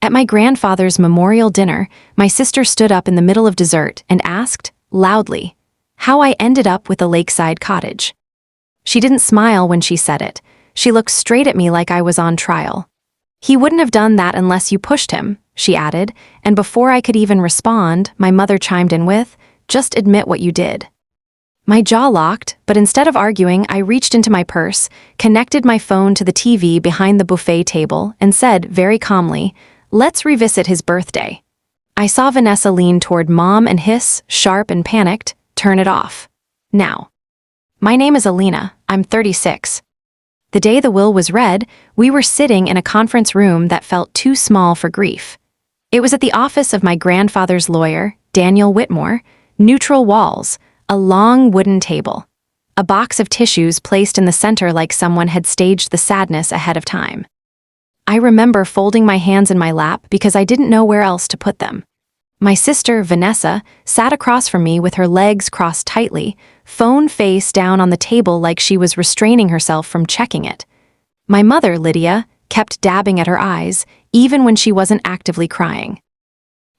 At my grandfather's memorial dinner, my sister stood up in the middle of dessert and asked, loudly, how I ended up with a lakeside cottage. She didn't smile when she said it. She looked straight at me like I was on trial. He wouldn't have done that unless you pushed him, she added, and before I could even respond, my mother chimed in with, just admit what you did. My jaw locked, but instead of arguing, I reached into my purse, connected my phone to the TV behind the buffet table, and said very calmly, let's revisit his birthday. I saw Vanessa lean toward Mom and hiss, sharp and panicked, turn it off. Now. My name is Alina, I'm 36. The day the will was read, we were sitting in a conference room that felt too small for grief. It was at the office of my grandfather's lawyer, Daniel Whitmore, neutral walls, a long wooden table, a box of tissues placed in the center like someone had staged the sadness ahead of time. I remember folding my hands in my lap because I didn't know where else to put them. My sister, Vanessa, sat across from me with her legs crossed tightly, phone face down on the table like she was restraining herself from checking it. My mother, Lydia, kept dabbing at her eyes, even when she wasn't actively crying.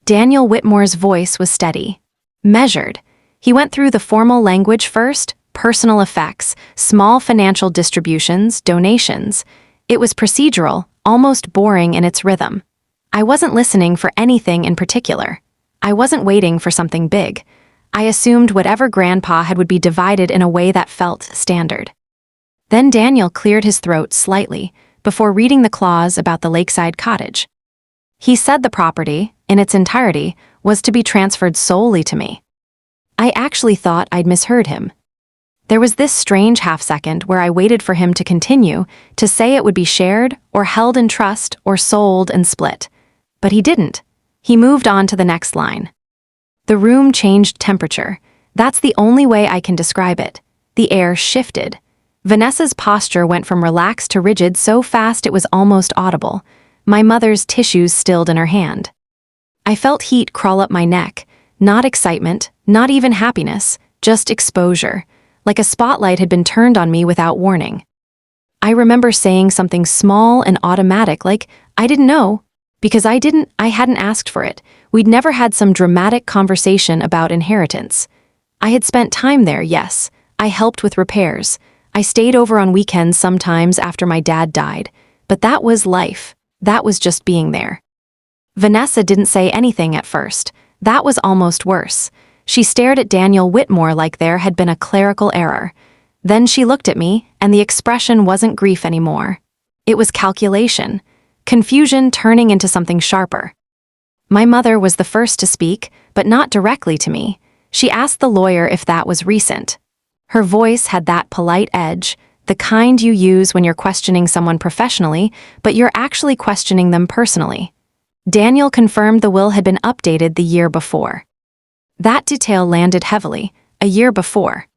Daniel Whitmore's voice was steady, measured. He went through the formal language first, personal effects, small financial distributions, donations. It was procedural, almost boring in its rhythm. I wasn't listening for anything in particular. I wasn't waiting for something big. I assumed whatever Grandpa had would be divided in a way that felt standard. Then Daniel cleared his throat slightly before reading the clause about the lakeside cottage. He said the property, in its entirety, was to be transferred solely to me. I actually thought I'd misheard him. There was this strange half-second where I waited for him to continue, to say it would be shared, or held in trust, or sold and split. But he didn't. He moved on to the next line. The room changed temperature. That's the only way I can describe it. The air shifted. Vanessa's posture went from relaxed to rigid so fast it was almost audible. My mother's tissues stilled in her hand. I felt heat crawl up my neck. Not excitement, not even happiness, just exposure, like a spotlight had been turned on me without warning. I remember saying something small and automatic like, I didn't know, because I hadn't asked for it. We'd never had some dramatic conversation about inheritance. I had spent time there, yes. I helped with repairs. I stayed over on weekends sometimes after my dad died. But that was life. That was just being there. Vanessa didn't say anything at first. That was almost worse. She stared at Daniel Whitmore like there had been a clerical error. Then she looked at me, and the expression wasn't grief anymore. It was calculation, confusion turning into something sharper. My mother was the first to speak, but not directly to me. She asked the lawyer if that was recent. Her voice had that polite edge, the kind you use when you're questioning someone professionally, but you're actually questioning them personally. Daniel confirmed the will had been updated the year before. That detail landed heavily, a year before.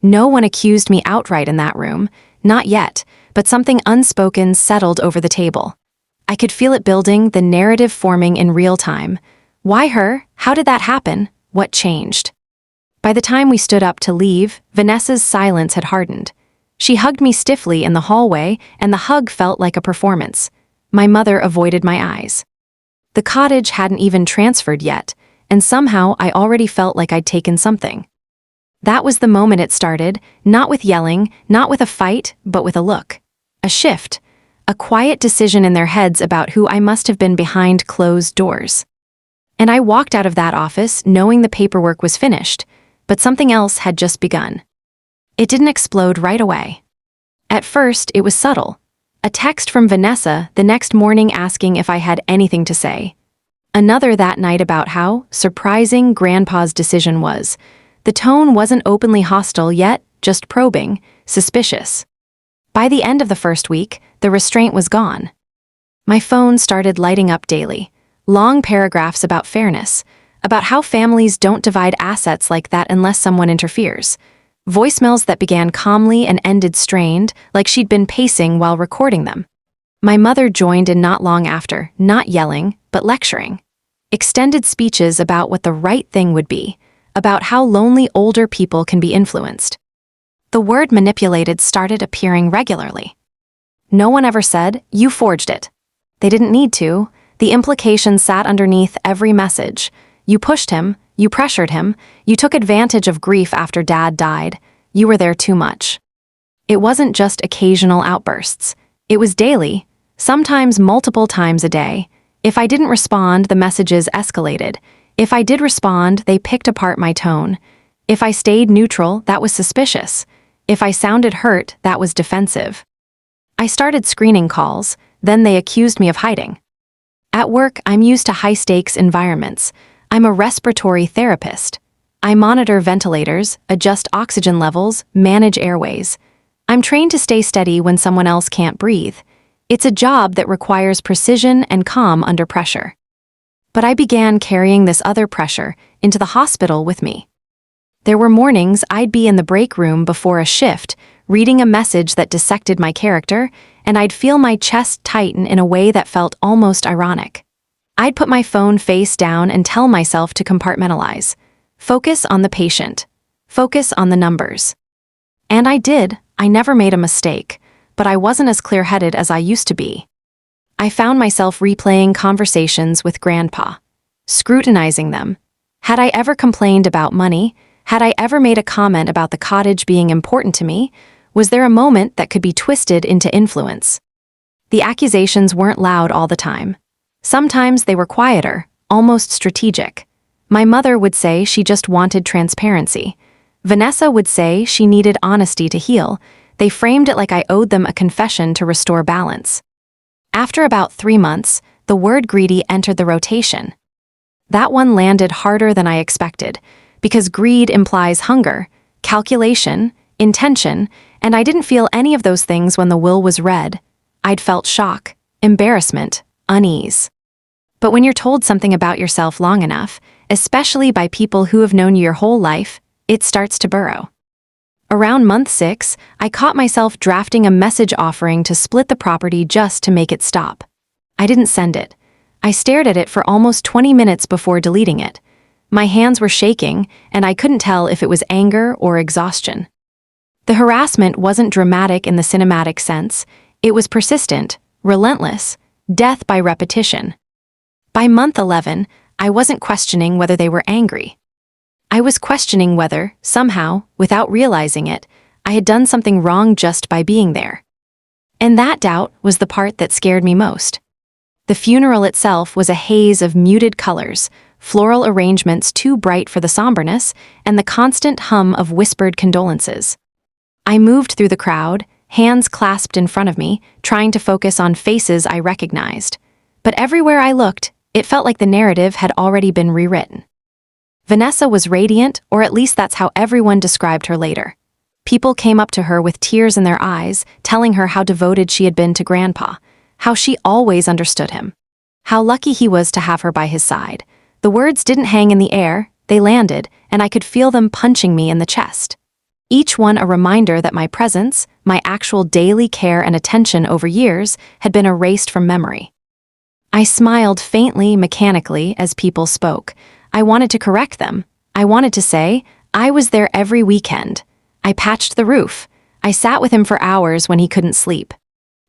No one accused me outright in that room, not yet, but something unspoken settled over the table. I could feel it building, the narrative forming in real time. Why her? How did that happen? What changed? By the time we stood up to leave, Vanessa's silence had hardened. She hugged me stiffly in the hallway, and the hug felt like a performance. My mother avoided my eyes. The cottage hadn't even transferred yet, and somehow I already felt like I'd taken something. That was the moment it started, not with yelling, not with a fight, but with a look. A shift. A quiet decision in their heads about who I must have been behind closed doors. And I walked out of that office knowing the paperwork was finished, but something else had just begun. It didn't explode right away. At first, it was subtle. A text from Vanessa the next morning asking if I had anything to say. Another that night about how surprising Grandpa's decision was. The tone wasn't openly hostile yet, just probing, suspicious. By the end of the first week, the restraint was gone. My phone started lighting up daily. Long paragraphs about fairness, about how families don't divide assets like that unless someone interferes. Voicemails that began calmly and ended strained, like she'd been pacing while recording them. My mother joined in not long after, not yelling, but lecturing. Extended speeches about what the right thing would be, about how lonely older people can be influenced. The word manipulated started appearing regularly. No one ever said, "You forged it." They didn't need to. The implication sat underneath every message. You pushed him, you pressured him, you took advantage of grief after Dad died. You were there too much. It wasn't just occasional outbursts. It was daily, sometimes multiple times a day. If I didn't respond, the messages escalated. If I did respond, they picked apart my tone. If I stayed neutral, that was suspicious. If I sounded hurt, that was defensive. I started screening calls, then they accused me of hiding. At work, I'm used to high-stakes environments. I'm a respiratory therapist. I monitor ventilators, adjust oxygen levels, manage airways. I'm trained to stay steady when someone else can't breathe. It's a job that requires precision and calm under pressure. But I began carrying this other pressure into the hospital with me. There were mornings I'd be in the break room before a shift, reading a message that dissected my character, and I'd feel my chest tighten in a way that felt almost ironic. I'd put my phone face down and tell myself to compartmentalize. Focus on the patient. Focus on the numbers. And I did. I never made a mistake, but I wasn't as clear-headed as I used to be. I found myself replaying conversations with Grandpa, scrutinizing them. Had I ever complained about money? Had I ever made a comment about the cottage being important to me? Was there a moment that could be twisted into influence? The accusations weren't loud all the time. Sometimes they were quieter, almost strategic. My mother would say she just wanted transparency. Vanessa would say she needed honesty to heal. They framed it like I owed them a confession to restore balance. After about 3 months, the word greedy entered the rotation. That one landed harder than I expected, because greed implies hunger, calculation, intention, and I didn't feel any of those things when the will was read. I'd felt shock, embarrassment, unease. But when you're told something about yourself long enough, especially by people who have known you your whole life, it starts to burrow. Around month 6, I caught myself drafting a message offering to split the property just to make it stop. I didn't send it. I stared at it for almost 20 minutes before deleting it. My hands were shaking, and I couldn't tell if it was anger or exhaustion. The harassment wasn't dramatic in the cinematic sense. It was persistent, relentless, death by repetition. By month 11, I wasn't questioning whether they were angry. I was questioning whether, somehow, without realizing it, I had done something wrong just by being there. And that doubt was the part that scared me most. The funeral itself was a haze of muted colors, floral arrangements too bright for the somberness, and the constant hum of whispered condolences. I moved through the crowd, hands clasped in front of me, trying to focus on faces I recognized. But everywhere I looked, it felt like the narrative had already been rewritten. Vanessa was radiant, or at least that's how everyone described her later. People came up to her with tears in their eyes, telling her how devoted she had been to Grandpa, how she always understood him, how lucky he was to have her by his side. The words didn't hang in the air, they landed, and I could feel them punching me in the chest. Each one a reminder that my presence, my actual daily care and attention over years, had been erased from memory. I smiled faintly, mechanically, as people spoke. I wanted to correct them. I wanted to say, I was there every weekend. I patched the roof. I sat with him for hours when he couldn't sleep.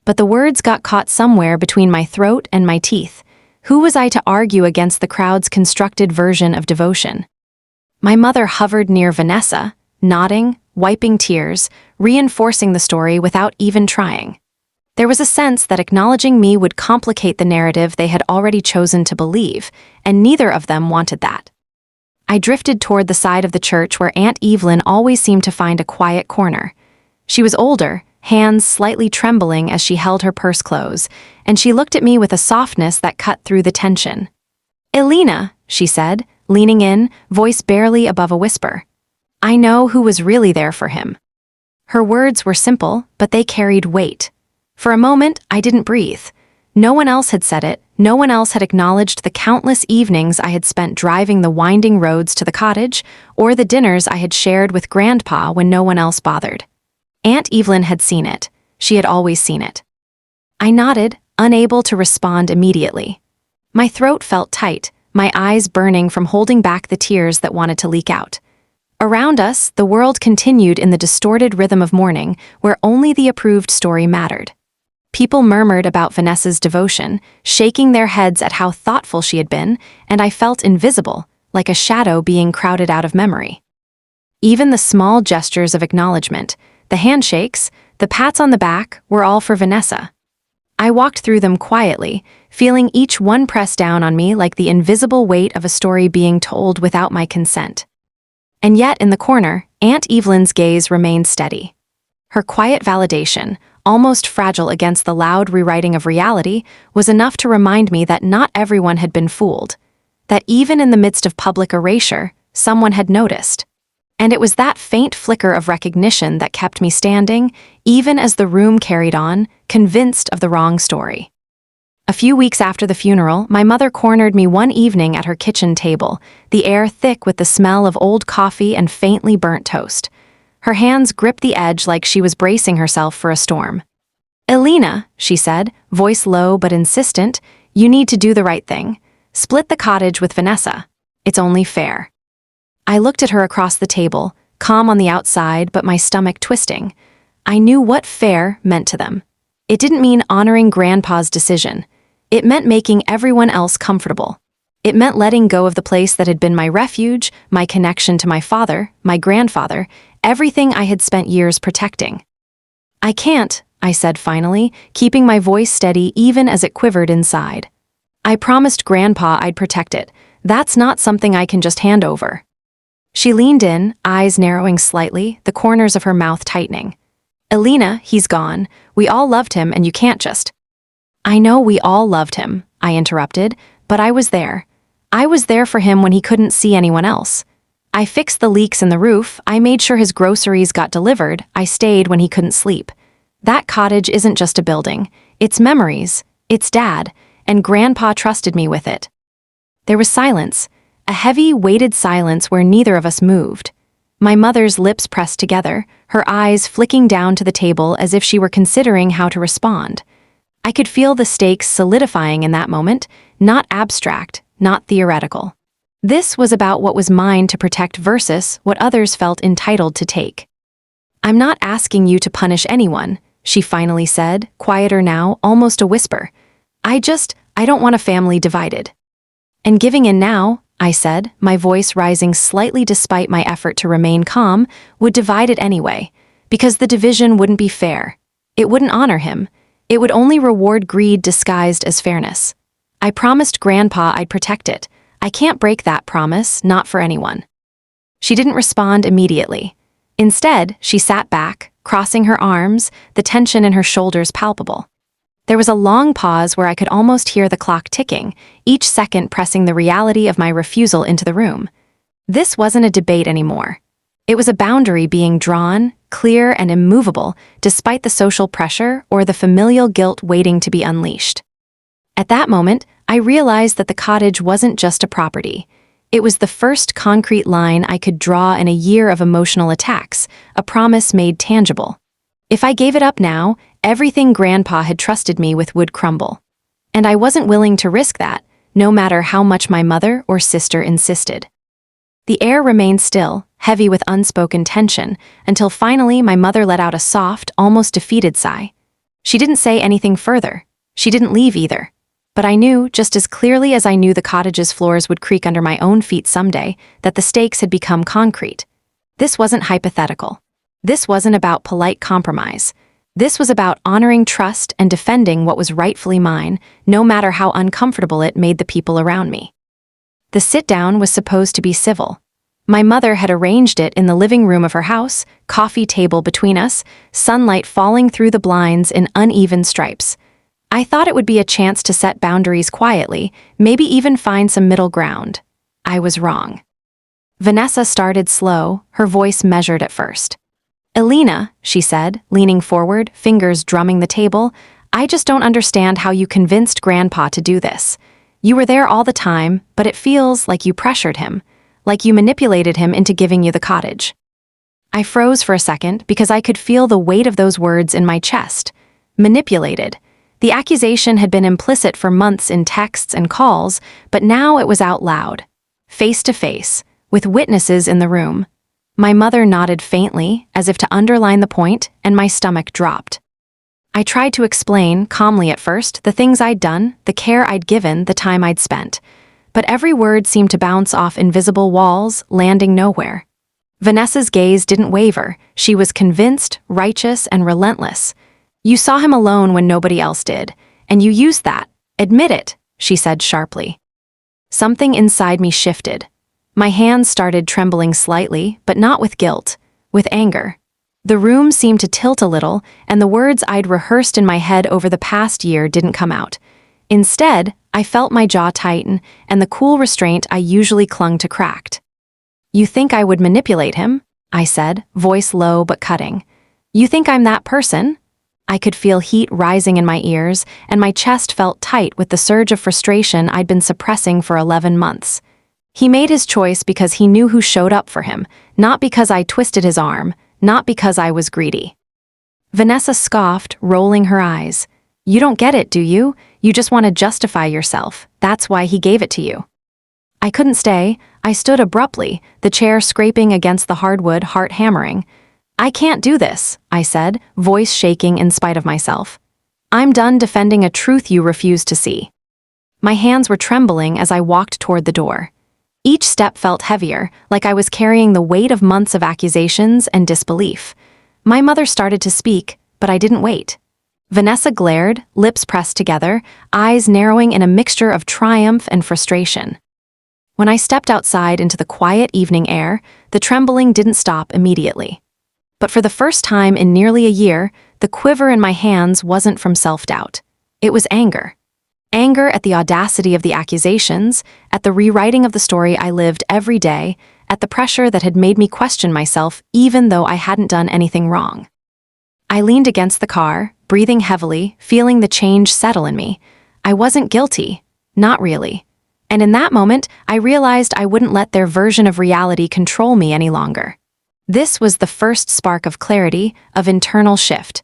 But the words got caught somewhere between my throat and my teeth. Who was I to argue against the crowd's constructed version of devotion? My mother hovered near Vanessa, nodding, wiping tears, reinforcing the story without even trying. There was a sense that acknowledging me would complicate the narrative they had already chosen to believe, and neither of them wanted that. I drifted toward the side of the church where Aunt Evelyn always seemed to find a quiet corner. She was older, hands slightly trembling as she held her purse close, and she looked at me with a softness that cut through the tension. "Elena," she said, leaning in, voice barely above a whisper. I know who was really there for him. Her words were simple, but they carried weight. For a moment, I didn't breathe. No one else had said it. No one else had acknowledged the countless evenings I had spent driving the winding roads to the cottage, or the dinners I had shared with Grandpa when no one else bothered. Aunt Evelyn had seen it. She had always seen it. I nodded, unable to respond immediately. My throat felt tight, my eyes burning from holding back the tears that wanted to leak out. Around us, the world continued in the distorted rhythm of mourning, where only the approved story mattered. People murmured about Vanessa's devotion, shaking their heads at how thoughtful she had been, and I felt invisible, like a shadow being crowded out of memory. Even the small gestures of acknowledgement, the handshakes, the pats on the back, were all for Vanessa. I walked through them quietly, feeling each one press down on me like the invisible weight of a story being told without my consent. And yet, in the corner, Aunt Evelyn's gaze remained steady. Her quiet validation, almost fragile against the loud rewriting of reality, was enough to remind me that not everyone had been fooled, that even in the midst of public erasure, someone had noticed. And it was that faint flicker of recognition that kept me standing, even as the room carried on, convinced of the wrong story. A few weeks after the funeral, my mother cornered me one evening at her kitchen table, the air thick with the smell of old coffee and faintly burnt toast. Her hands gripped the edge like she was bracing herself for a storm. "Elena," she said, voice low but insistent, "you need to do the right thing. Split the cottage with Vanessa. It's only fair." I looked at her across the table, calm on the outside but my stomach twisting. I knew what fair meant to them. It didn't mean honoring Grandpa's decision. It meant making everyone else comfortable. It meant letting go of the place that had been my refuge, my connection to my father, my grandfather, everything I had spent years protecting. "I can't," I said finally, keeping my voice steady even as it quivered inside. "I promised Grandpa I'd protect it. That's not something I can just hand over." She leaned in, eyes narrowing slightly, the corners of her mouth tightening. "Elena, he's gone. We all loved him and you can't just—" "I know we all loved him," I interrupted, "but I was there. I was there for him when he couldn't see anyone else. I fixed the leaks in the roof, I made sure his groceries got delivered, I stayed when he couldn't sleep. That cottage isn't just a building. It's memories. It's Dad, and Grandpa trusted me with it." There was silence. A heavy, weighted silence where neither of us moved. My mother's lips pressed together, her eyes flicking down to the table as if she were considering how to respond. I could feel the stakes solidifying in that moment, not abstract, not theoretical. This was about what was mine to protect versus what others felt entitled to take. "I'm not asking you to punish anyone," she finally said, quieter now, almost a whisper. I don't want a family divided." "And giving in now," I said, my voice rising slightly despite my effort to remain calm, "would divide it anyway, because the division wouldn't be fair. It wouldn't honor him. It would only reward greed disguised as fairness. I promised Grandpa I'd protect it. I can't break that promise, not for anyone." She didn't respond immediately. Instead, she sat back, crossing her arms, the tension in her shoulders palpable. There was a long pause where I could almost hear the clock ticking, each second pressing the reality of my refusal into the room. This wasn't a debate anymore. It was a boundary being drawn, clear and immovable, despite the social pressure or the familial guilt waiting to be unleashed. At that moment, I realized that the cottage wasn't just a property. It was the first concrete line I could draw in a year of emotional attacks, a promise made tangible. If I gave it up now, everything Grandpa had trusted me with would crumble. And I wasn't willing to risk that, no matter how much my mother or sister insisted. The air remained still, heavy with unspoken tension, until finally my mother let out a soft, almost defeated sigh. She didn't say anything further. She didn't leave either. But I knew, just as clearly as I knew the cottage's floors would creak under my own feet someday, that the stakes had become concrete. This wasn't hypothetical. This wasn't about polite compromise. This was about honoring trust and defending what was rightfully mine, no matter how uncomfortable it made the people around me. The sit-down was supposed to be civil. My mother had arranged it in the living room of her house, coffee table between us, sunlight falling through the blinds in uneven stripes. I thought it would be a chance to set boundaries quietly, maybe even find some middle ground. I was wrong. Vanessa started slow, her voice measured at first. "Elena," she said, leaning forward, fingers drumming the table, "I just don't understand how you convinced Grandpa to do this. You were there all the time, but it feels like you pressured him, like you manipulated him into giving you the cottage." I froze for a second because I could feel the weight of those words in my chest. Manipulated. The accusation had been implicit for months in texts and calls, but now it was out loud. Face to face, with witnesses in the room. My mother nodded faintly, as if to underline the point, and my stomach dropped. I tried to explain, calmly at first, the things I'd done, the care I'd given, the time I'd spent. But every word seemed to bounce off invisible walls, landing nowhere. Vanessa's gaze didn't waver. She was convinced, righteous, and relentless. "You saw him alone when nobody else did, and you used that. Admit it," she said sharply. Something inside me shifted. My hands started trembling slightly, but not with guilt, with anger. The room seemed to tilt a little, and the words I'd rehearsed in my head over the past year didn't come out. Instead, I felt my jaw tighten, and the cool restraint I usually clung to cracked. "You think I would manipulate him?" I said, voice low but cutting. "You think I'm that person?" I could feel heat rising in my ears, and my chest felt tight with the surge of frustration I'd been suppressing for 11 months. He made his choice because he knew who showed up for him, not because I twisted his arm, not because I was greedy. Vanessa scoffed, rolling her eyes. "You don't get it, do you? You just want to justify yourself. That's why he gave it to you." I couldn't stay. I stood abruptly, the chair scraping against the hardwood, heart hammering. "I can't do this," I said, voice shaking in spite of myself. "I'm done defending a truth you refuse to see." My hands were trembling as I walked toward the door. Each step felt heavier, like I was carrying the weight of months of accusations and disbelief. My mother started to speak, but I didn't wait. Vanessa glared, lips pressed together, eyes narrowing in a mixture of triumph and frustration. When I stepped outside into the quiet evening air, the trembling didn't stop immediately. But for the first time in nearly a year, the quiver in my hands wasn't from self-doubt. It was anger. Anger at the audacity of the accusations, at the rewriting of the story I lived every day, at the pressure that had made me question myself even though I hadn't done anything wrong. I leaned against the car, breathing heavily, feeling the change settle in me. I wasn't guilty. Not really. And in that moment, I realized I wouldn't let their version of reality control me any longer. This was the first spark of clarity, of internal shift.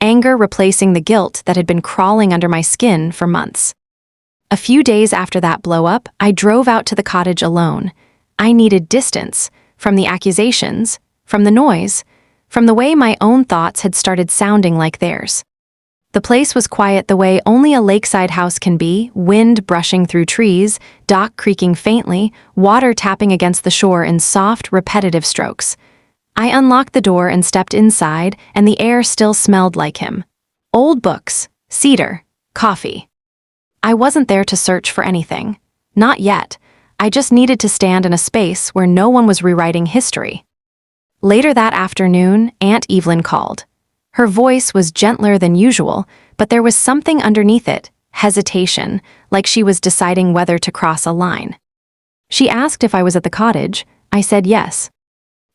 Anger replacing the guilt that had been crawling under my skin for months. A few days after that blow-up, I drove out to the cottage alone. I needed distance, from the accusations, from the noise, from the way my own thoughts had started sounding like theirs. The place was quiet the way only a lakeside house can be, wind brushing through trees, dock creaking faintly, water tapping against the shore in soft, repetitive strokes. I unlocked the door and stepped inside, and the air still smelled like him. Old books, cedar, coffee. I wasn't there to search for anything. Not yet. I just needed to stand in a space where no one was rewriting history. Later that afternoon, Aunt Evelyn called. Her voice was gentler than usual, but there was something underneath it, hesitation, like she was deciding whether to cross a line. She asked if I was at the cottage. I said yes.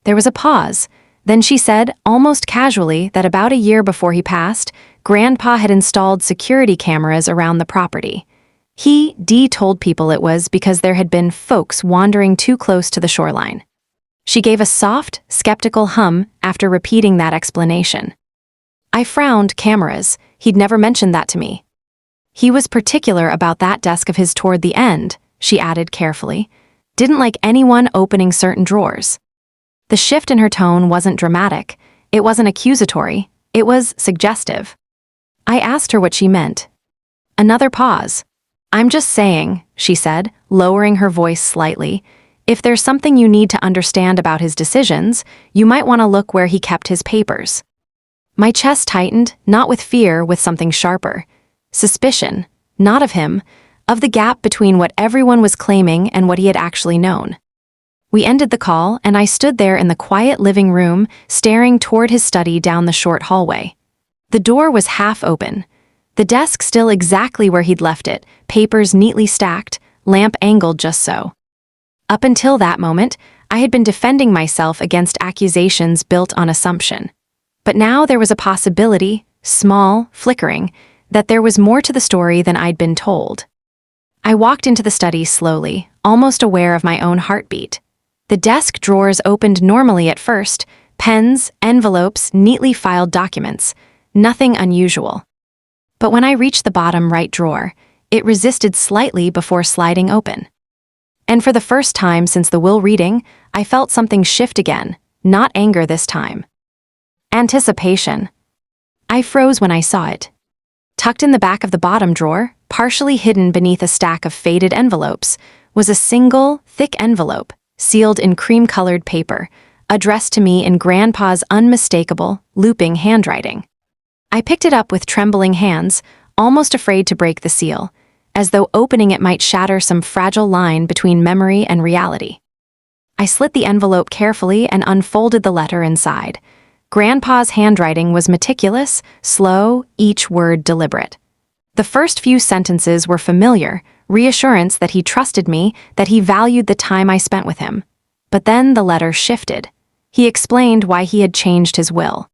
There was a pause. Then she said, almost casually, that about a year before he passed, Grandpa had installed security cameras around the property. Dee told people it was because there had been folks wandering too close to the shoreline. She gave a soft, skeptical hum after repeating that explanation. I frowned. Cameras. He'd never mentioned that to me. He was particular about that desk of his toward the end, she added carefully. Didn't like anyone opening certain drawers. The shift in her tone wasn't dramatic. It wasn't accusatory. It was suggestive. I asked her what she meant. Another pause. "I'm just saying," she said, lowering her voice slightly, "if there's something you need to understand about his decisions, you might want to look where he kept his papers." My chest tightened, not with fear, with something sharper. Suspicion, not of him, of the gap between what everyone was claiming and what he had actually known. We ended the call, and I stood there in the quiet living room, staring toward his study down the short hallway. The door was half open. The desk still exactly where he'd left it, papers neatly stacked, lamp angled just so. Up until that moment, I had been defending myself against accusations built on assumption. But now there was a possibility, small, flickering, that there was more to the story than I'd been told. I walked into the study slowly, almost aware of my own heartbeat. The desk drawers opened normally at first, pens, envelopes, neatly filed documents, nothing unusual. But when I reached the bottom right drawer, it resisted slightly before sliding open. And for the first time since the will reading, I felt something shift again, not anger this time. Anticipation. I froze when I saw it. Tucked in the back of the bottom drawer, partially hidden beneath a stack of faded envelopes, was a single, thick envelope, sealed in cream-colored paper, addressed to me in Grandpa's unmistakable, looping handwriting. I picked it up with trembling hands, almost afraid to break the seal, as though opening it might shatter some fragile line between memory and reality. I slit the envelope carefully and unfolded the letter inside. Grandpa's handwriting was meticulous, slow, each word deliberate. The first few sentences were familiar, reassurance that he trusted me, that he valued the time I spent with him. But then the letter shifted. He explained why he had changed his will.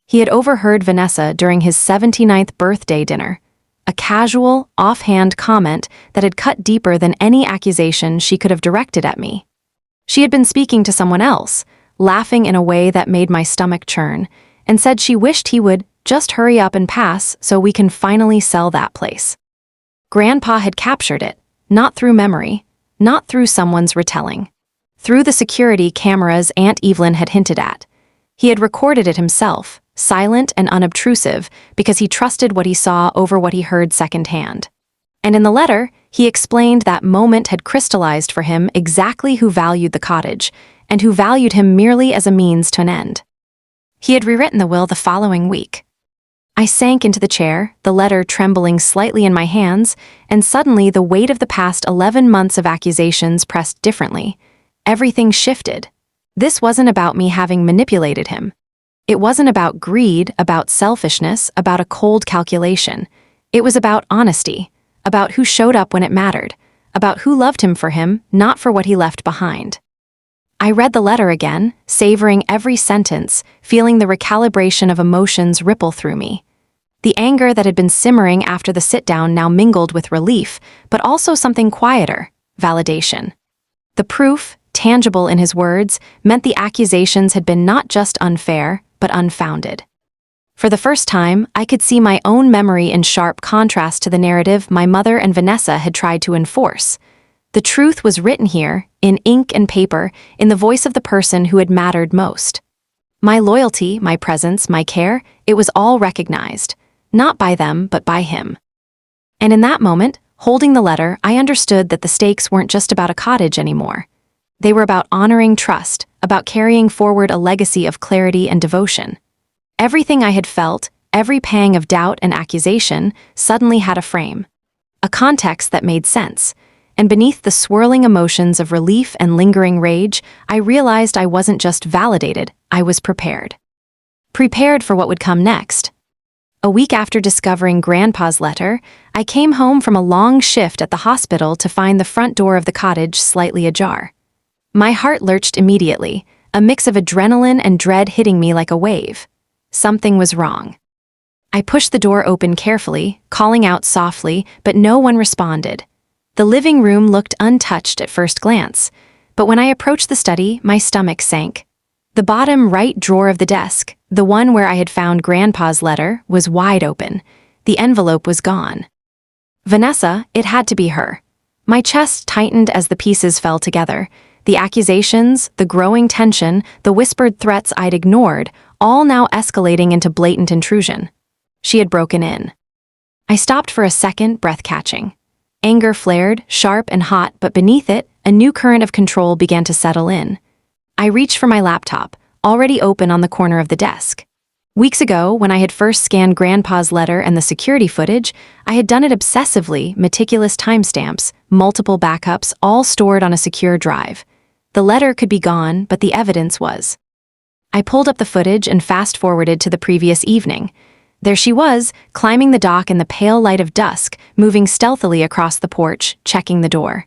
He had overheard Vanessa during his 79th birthday dinner, a casual, offhand comment that had cut deeper than any accusation she could have directed at me. She had been speaking to someone else, laughing in a way that made my stomach churn, and said she wished he would just hurry up and pass so we can finally sell that place. Grandpa had captured it, not through memory, not through someone's retelling. Through the security cameras Aunt Evelyn had hinted at. He had recorded it himself, silent and unobtrusive, because he trusted what he saw over what he heard secondhand. And in the letter, he explained that moment had crystallized for him exactly who valued the cottage, and who valued him merely as a means to an end. He had rewritten the will the following week. I sank into the chair, the letter trembling slightly in my hands, and suddenly the weight of the past 11 months of accusations pressed differently. Everything shifted. This wasn't about me having manipulated him. It wasn't about greed, about selfishness, about a cold calculation. It was about honesty, about who showed up when it mattered, about who loved him for him, not for what he left behind. I read the letter again, savoring every sentence, feeling the recalibration of emotions ripple through me. The anger that had been simmering after the sit-down now mingled with relief, but also something quieter, validation. The proof, tangible in his words, meant the accusations had been not just unfair, but unfounded. For the first time, I could see my own memory in sharp contrast to the narrative my mother and Vanessa had tried to enforce. The truth was written here, in ink and paper, in the voice of the person who had mattered most. My loyalty, my presence, my care, it was all recognized, not by them, but by him. And in that moment, holding the letter, I understood that the stakes weren't just about a cottage anymore. They were about honoring trust, about carrying forward a legacy of clarity and devotion. Everything I had felt, every pang of doubt and accusation, suddenly had a frame, a context that made sense. And beneath the swirling emotions of relief and lingering rage, I realized I wasn't just validated, I was prepared. Prepared for what would come next. A week after discovering Grandpa's letter, I came home from a long shift at the hospital to find the front door of the cottage slightly ajar. My heart lurched immediately, a mix of adrenaline and dread hitting me like a wave. Something was wrong. I pushed the door open carefully, calling out softly, but no one responded. The living room looked untouched at first glance, but when I approached the study, my stomach sank. The bottom right drawer of the desk, the one where I had found Grandpa's letter, was wide open. The envelope was gone. Vanessa, it had to be her. My chest tightened as the pieces fell together. The accusations, the growing tension, the whispered threats I'd ignored, all now escalating into blatant intrusion. She had broken in. I stopped for a second, breath-catching. Anger flared, sharp and hot, but beneath it, a new current of control began to settle in. I reached for my laptop, already open on the corner of the desk. Weeks ago, when I had first scanned Grandpa's letter and the security footage, I had done it obsessively, meticulous timestamps, multiple backups, all stored on a secure drive. The letter could be gone, but the evidence was. I pulled up the footage and fast-forwarded to the previous evening. There she was, climbing the dock in the pale light of dusk, moving stealthily across the porch, checking the door.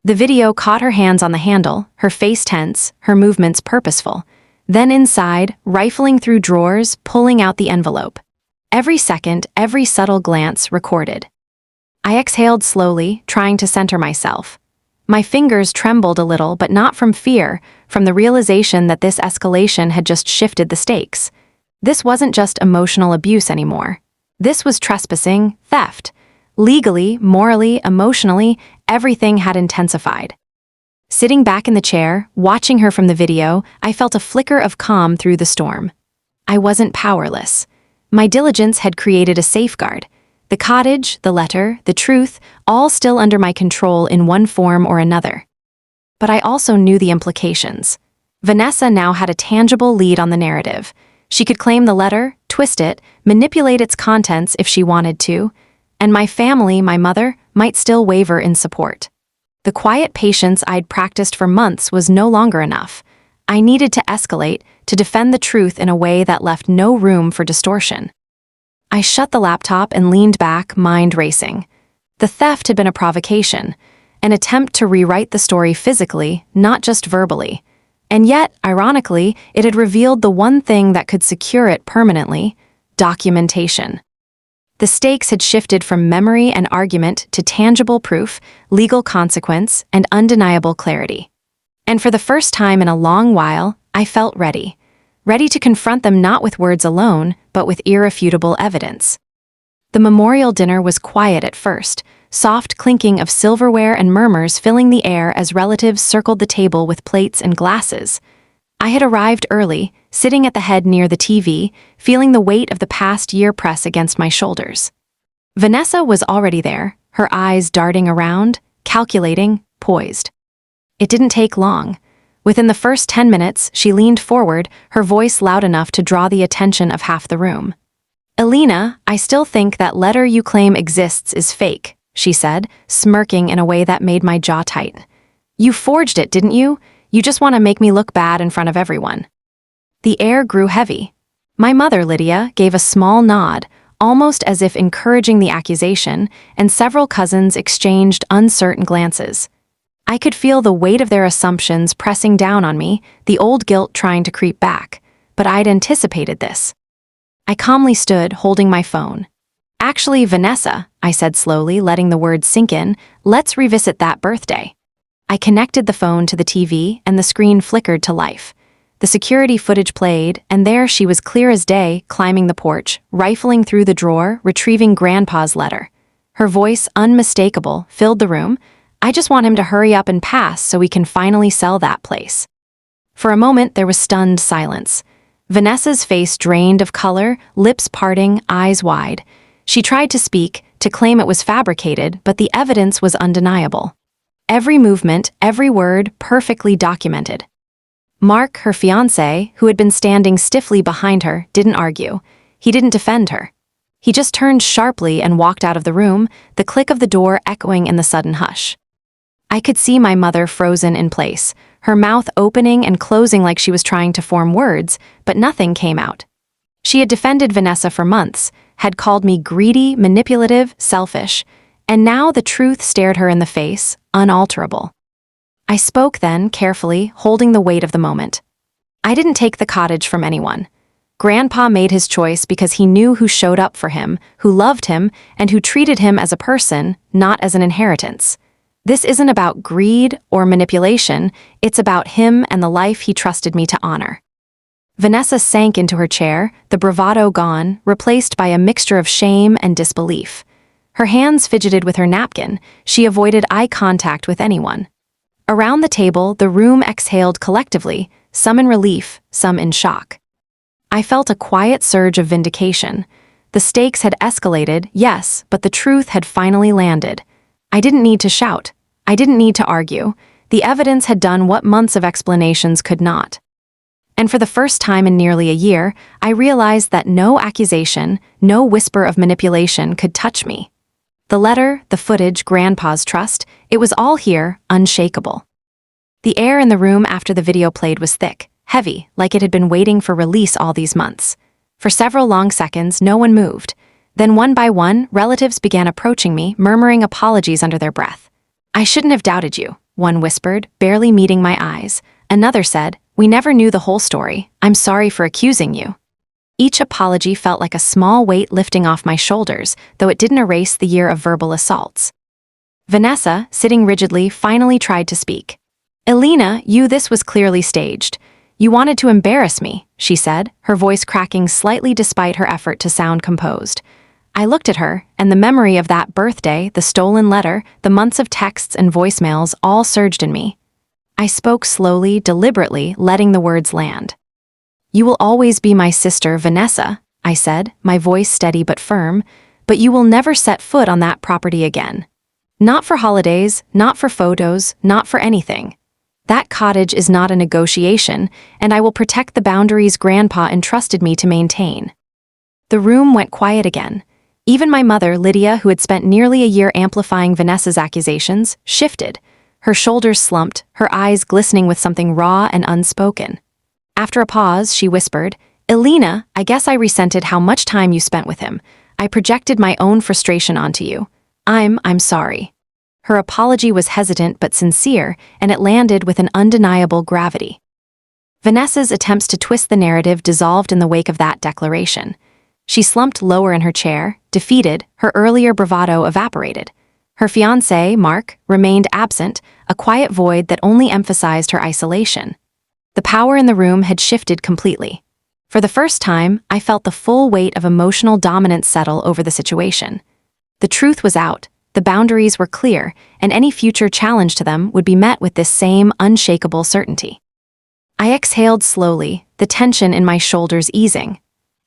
The video caught her hands on the handle, her face tense, her movements purposeful. Then inside, rifling through drawers, pulling out the envelope. Every second, every subtle glance recorded. I exhaled slowly, trying to center myself. My fingers trembled a little, but not from fear, from the realization that this escalation had just shifted the stakes. This wasn't just emotional abuse anymore. This was trespassing, theft. Legally, morally, emotionally, everything had intensified. Sitting back in the chair, watching her from the video, I felt a flicker of calm through the storm. I wasn't powerless. My diligence had created a safeguard. The cottage, the letter, the truth, all still under my control in one form or another. But I also knew the implications. Vanessa now had a tangible lead on the narrative. She could claim the letter, twist it, manipulate its contents if she wanted to, and my family, my mother, might still waver in support. The quiet patience I'd practiced for months was no longer enough. I needed to escalate, to defend the truth in a way that left no room for distortion. I shut the laptop and leaned back, mind racing. The theft had been a provocation, an attempt to rewrite the story physically, not just verbally. And yet, ironically, it had revealed the one thing that could secure it permanently: documentation. The stakes had shifted from memory and argument to tangible proof, legal consequence, and undeniable clarity. And for the first time in a long while, I felt ready. Ready to confront them not with words alone, but with irrefutable evidence. The memorial dinner was quiet at first, soft clinking of silverware and murmurs filling the air as relatives circled the table with plates and glasses. I had arrived early, sitting at the head near the TV, feeling the weight of the past year press against my shoulders. Vanessa was already there, her eyes darting around, calculating, poised. It didn't take long. Within the first 10 minutes, she leaned forward, her voice loud enough to draw the attention of half the room. "Elena, I still think that letter you claim exists is fake," she said, smirking in a way that made my jaw tighten. "You forged it, didn't you? You just want to make me look bad in front of everyone." The air grew heavy. My mother, Lydia, gave a small nod, almost as if encouraging the accusation, and several cousins exchanged uncertain glances. I could feel the weight of their assumptions pressing down on me, the old guilt trying to creep back, but I'd anticipated this. I calmly stood, holding my phone. "Actually, Vanessa," I said slowly, letting the words sink in, "let's revisit that birthday." I connected the phone to the TV, and the screen flickered to life. The security footage played, and there she was clear as day, climbing the porch, rifling through the drawer, retrieving Grandpa's letter. Her voice, unmistakable, filled the room. "I just want him to hurry up and pass so we can finally sell that place." For a moment, there was stunned silence. Vanessa's face drained of color, lips parting, eyes wide. She tried to speak, to claim it was fabricated, but the evidence was undeniable. Every movement, every word, perfectly documented. Mark, her fiancé, who had been standing stiffly behind her, didn't argue. He didn't defend her. He just turned sharply and walked out of the room, the click of the door echoing in the sudden hush. I could see my mother frozen in place, her mouth opening and closing like she was trying to form words, but nothing came out. She had defended Vanessa for months, had called me greedy, manipulative, selfish, and now the truth stared her in the face, unalterable. I spoke then, carefully, holding the weight of the moment. "I didn't take the cottage from anyone. Grandpa made his choice because he knew who showed up for him, who loved him, and who treated him as a person, not as an inheritance. This isn't about greed or manipulation, it's about him and the life he trusted me to honor." Vanessa sank into her chair, the bravado gone, replaced by a mixture of shame and disbelief. Her hands fidgeted with her napkin, she avoided eye contact with anyone. Around the table, the room exhaled collectively, some in relief, some in shock. I felt a quiet surge of vindication. The stakes had escalated, yes, but the truth had finally landed. I didn't need to shout. I didn't need to argue. The evidence had done what months of explanations could not. And for the first time in nearly a year, I realized that no accusation, no whisper of manipulation could touch me. The letter, the footage, Grandpa's trust, it was all here, unshakable. The air in the room after the video played was thick, heavy, like it had been waiting for release all these months. For several long seconds, no one moved. Then one by one, relatives began approaching me, murmuring apologies under their breath. "I shouldn't have doubted you," one whispered, barely meeting my eyes. Another said, "We never knew the whole story. I'm sorry for accusing you." Each apology felt like a small weight lifting off my shoulders, though it didn't erase the year of verbal assaults. Vanessa, sitting rigidly, finally tried to speak. "Elena, this was clearly staged. You wanted to embarrass me," she said, her voice cracking slightly despite her effort to sound composed. I looked at her, and the memory of that birthday, the stolen letter, the months of texts and voicemails all surged in me. I spoke slowly, deliberately, letting the words land. "You will always be my sister, Vanessa, I said, my voice steady but firm, but you will never set foot on that property again. Not for holidays, not for photos, not for anything. That cottage is not a negotiation, and I will protect the boundaries Grandpa entrusted me to maintain. The room went quiet again. Even my mother, Lydia, who had spent nearly a year amplifying Vanessa's accusations, shifted. Her shoulders slumped, her eyes glistening with something raw and unspoken. After a pause, she whispered, "Elena, I guess I resented how much time you spent with him. I projected my own frustration onto you. I'm sorry." Her apology was hesitant but sincere, and it landed with an undeniable gravity. Vanessa's attempts to twist the narrative dissolved in the wake of that declaration. She slumped lower in her chair, defeated, her earlier bravado evaporated. Her fiancé, Mark, remained absent, a quiet void that only emphasized her isolation. The power in the room had shifted completely. For the first time, I felt the full weight of emotional dominance settle over the situation. The truth was out, the boundaries were clear, and any future challenge to them would be met with this same unshakable certainty. I exhaled slowly, the tension in my shoulders easing.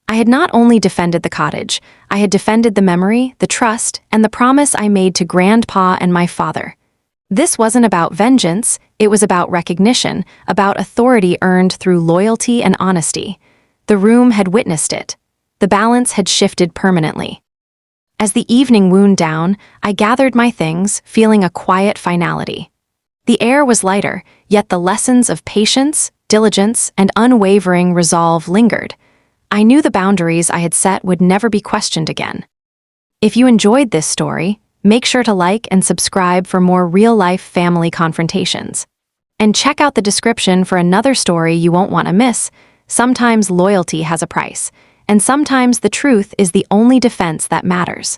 I had not only defended the cottage, I had defended the memory, the trust, and the promise I made to Grandpa and my father. This wasn't about vengeance, it was about recognition, about authority earned through loyalty and honesty. The room had witnessed it. The balance had shifted permanently. As the evening wound down, I gathered my things, feeling a quiet finality. The air was lighter, yet the lessons of patience, diligence, and unwavering resolve lingered. I knew the boundaries I had set would never be questioned again. If you enjoyed this story, make sure to like and subscribe for more real-life family confrontations. And check out the description for another story you won't want to miss. Sometimes loyalty has a price, and sometimes the truth is the only defense that matters.